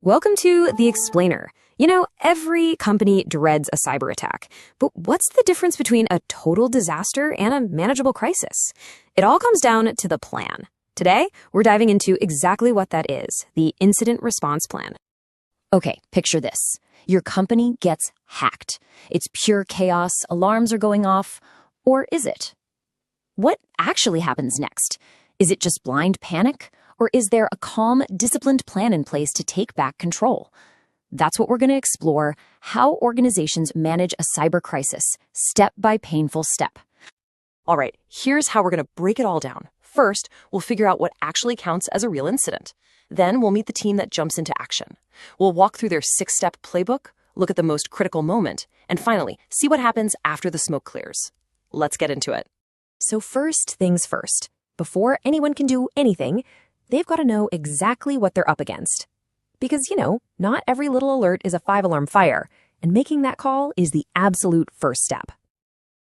Welcome to The Explainer. You know, every company dreads a cyber attack, but what's the difference between a total disaster and a manageable crisis? It all comes down to the plan. Today, we're diving into exactly what that is, the Incident Response Plan. Okay, picture this. Your company gets hacked. It's pure chaos, alarms are going off, or is it? What actually happens next? Is it just blind panic? Or is there a calm, disciplined plan in place to take back control? That's what we're going to explore, how organizations manage a cyber crisis, step by painful step. All right, here's how we're going to break it all down. First, we'll figure out what actually counts as a real incident. Then we'll meet the team that jumps into action. We'll walk through their 6-step playbook, look at the most critical moment, and finally, see what happens after the smoke clears. Let's get into it. So first things first. Before anyone can do anything, they've got to know exactly what they're up against. Because, not every little alert is a 5-alarm fire, and making that call is the absolute first step.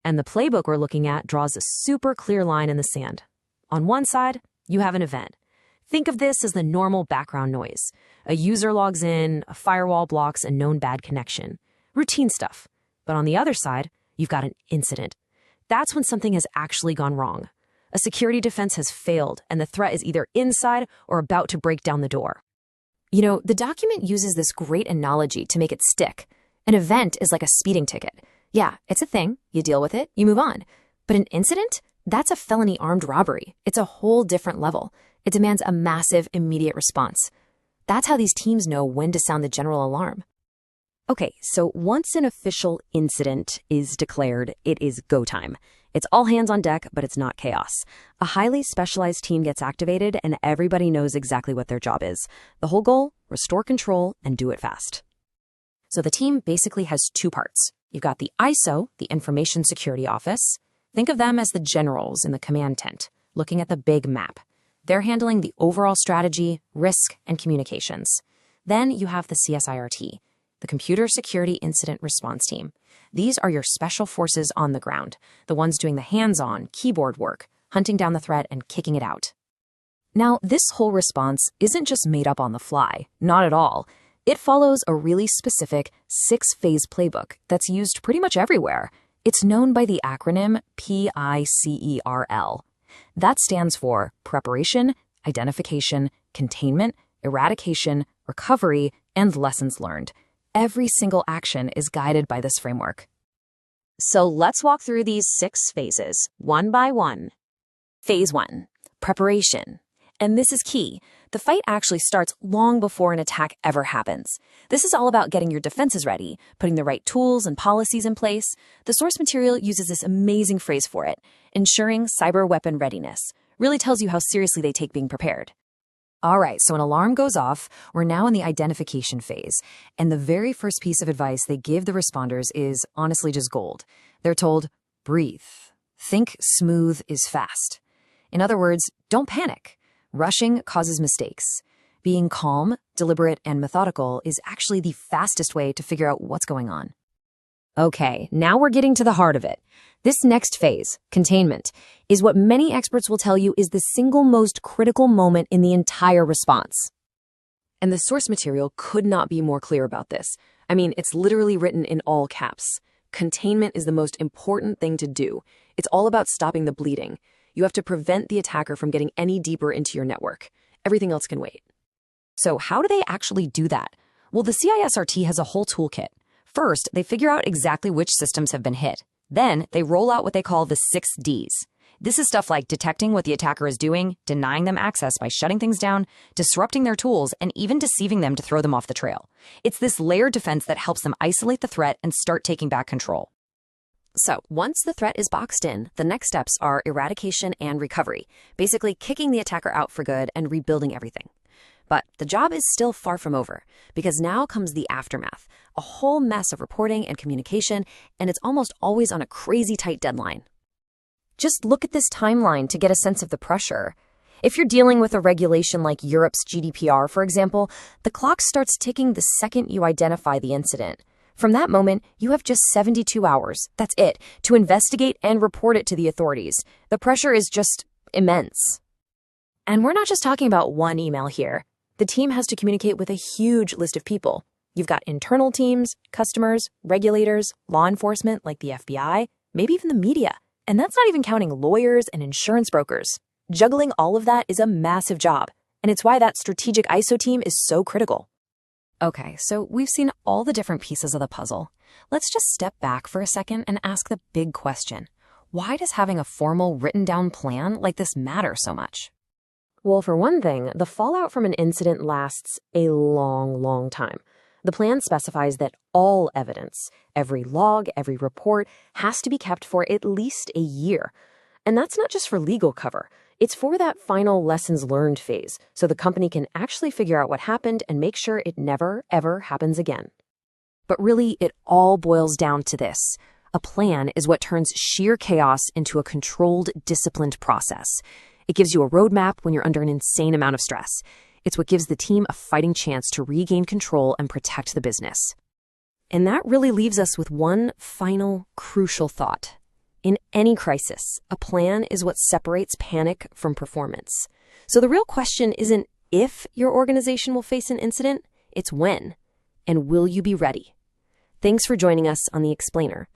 And the playbook we're looking at draws a super clear line in the sand. On one side, you have an event. Think of this as the normal background noise. A user logs in, a firewall blocks a known bad connection. Routine stuff. But on the other side, you've got an incident. That's when something has actually gone wrong. A security defense has failed, and the threat is either inside or about to break down the door. The document uses this great analogy to make it stick. An event is like a speeding ticket. Yeah, it's a thing. You deal with it, you move on. But an incident? That's a felony armed robbery. It's a whole different level. It demands a massive, immediate response. That's how these teams know when to sound the general alarm. Okay, so once an official incident is declared, it is go time. It's all hands on deck, but it's not chaos. A highly specialized team gets activated, and everybody knows exactly what their job is. The whole goal? Restore control and do it fast. So the team basically has two parts. You've got the ISO, the Information Security Office. Think of them as the generals in the command tent, looking at the big map. They're handling the overall strategy, risk, and communications. Then you have the CSIRT, the Computer Security Incident Response Team. These are your special forces on the ground, the ones doing the hands-on, keyboard work, hunting down the threat and kicking it out. Now, this whole response isn't just made up on the fly, not at all. It follows a really specific 6-phase playbook that's used pretty much everywhere. It's known by the acronym PICERL. That stands for Preparation, Identification, Containment, Eradication, Recovery, and Lessons Learned. Every single action is guided by this framework. So let's walk through these 6 phases, one by one. Phase 1, preparation. And this is key. The fight actually starts long before an attack ever happens. This is all about getting your defenses ready, putting the right tools and policies in place. The source material uses this amazing phrase for it, ensuring cyber weapon readiness. Really tells you how seriously they take being prepared. All right, so an alarm goes off. We're now in the identification phase. And the very first piece of advice they give the responders is honestly just gold. They're told, breathe. Think smooth is fast. In other words, don't panic. Rushing causes mistakes. Being calm, deliberate, and methodical is actually the fastest way to figure out what's going on. Okay, now we're getting to the heart of it. This next phase, containment, is what many experts will tell you is the single most critical moment in the entire response. And the source material could not be more clear about this. I mean, it's literally written in all caps. Containment is the most important thing to do. It's all about stopping the bleeding. You have to prevent the attacker from getting any deeper into your network. Everything else can wait. So how do they actually do that? Well, the CISRT has a whole toolkit. First, they figure out exactly which systems have been hit. Then, they roll out what they call the 6 Ds. This is stuff like detecting what the attacker is doing, denying them access by shutting things down, disrupting their tools, and even deceiving them to throw them off the trail. It's this layered defense that helps them isolate the threat and start taking back control. So, once the threat is boxed in, the next steps are eradication and recovery, basically kicking the attacker out for good and rebuilding everything. But the job is still far from over, because now comes the aftermath, a whole mess of reporting and communication, and it's almost always on a crazy tight deadline. Just look at this timeline to get a sense of the pressure. If you're dealing with a regulation like Europe's GDPR, for example, the clock starts ticking the second you identify the incident. From that moment, you have just 72 hours, that's it, to investigate and report it to the authorities. The pressure is just immense. And we're not just talking about one email here. The team has to communicate with a huge list of people. You've got internal teams, customers, regulators, law enforcement like the FBI, maybe even the media. And that's not even counting lawyers and insurance brokers. Juggling all of that is a massive job, and it's why that strategic ISO team is so critical. Okay, so we've seen all the different pieces of the puzzle. Let's just step back for a second and ask the big question. Why does having a formal written down plan like this matter so much? Well, for one thing, the fallout from an incident lasts a long, long time. The plan specifies that all evidence, every log, every report, has to be kept for at least a year. And that's not just for legal cover. It's for that final lessons learned phase, so the company can actually figure out what happened and make sure it never, ever happens again. But really, it all boils down to this. A plan is what turns sheer chaos into a controlled, disciplined process. It gives you a roadmap when you're under an insane amount of stress. It's what gives the team a fighting chance to regain control and protect the business. And that really leaves us with one final, crucial thought. In any crisis, a plan is what separates panic from performance. So the real question isn't if your organization will face an incident, it's when. And will you be ready? Thanks for joining us on The Explainer.